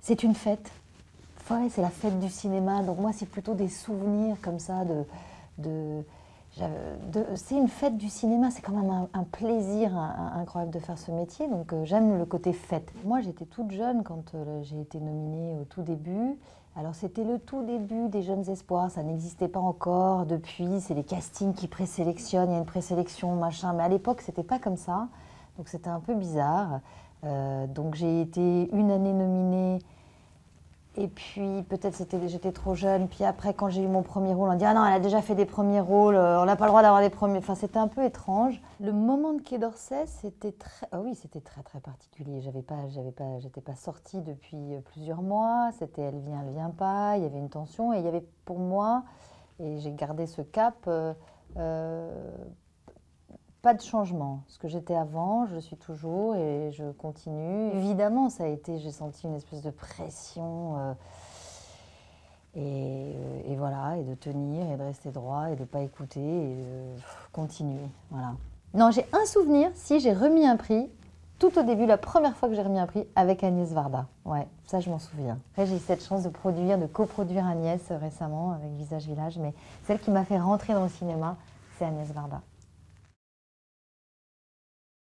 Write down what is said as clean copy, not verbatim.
C'est une fête. Ouais, c'est la fête du cinéma. Donc moi, c'est plutôt des souvenirs comme ça c'est une fête du cinéma, c'est quand même un plaisir incroyable de faire ce métier, donc j'aime le côté fête. Moi j'étais toute jeune quand j'ai été nominée au tout début. Alors c'était le tout début des Jeunes Espoirs, ça n'existait pas encore. Depuis, c'est les castings qui présélectionnent, il y a une présélection, machin, mais à l'époque c'était pas comme ça, donc c'était un peu bizarre. Donc j'ai été une année nominée. Et puis peut-être j'étais trop jeune, puis après quand j'ai eu mon premier rôle, on dit « Ah non, elle a déjà fait des premiers rôles, on n'a pas le droit d'avoir des premiers... » Enfin c'était un peu étrange. Le moment de Quai d'Orsay, c'était très... Ah oui, c'était très très particulier. J'étais pas sortie depuis plusieurs mois, c'était elle vient pas, il y avait une tension et il y avait pour moi, et j'ai gardé ce cap, pas de changement. Ce que j'étais avant, je suis toujours et je continue. Évidemment, j'ai senti une espèce de pression et voilà, et de tenir et de rester droit et de ne pas écouter et de continuer. Voilà. Non, j'ai un souvenir, si j'ai remis un prix, tout au début, la première fois que j'ai remis un prix avec Agnès Varda. Ouais, ça je m'en souviens. Après, j'ai eu cette chance de coproduire Agnès récemment avec Visage Village, mais celle qui m'a fait rentrer dans le cinéma, c'est Agnès Varda.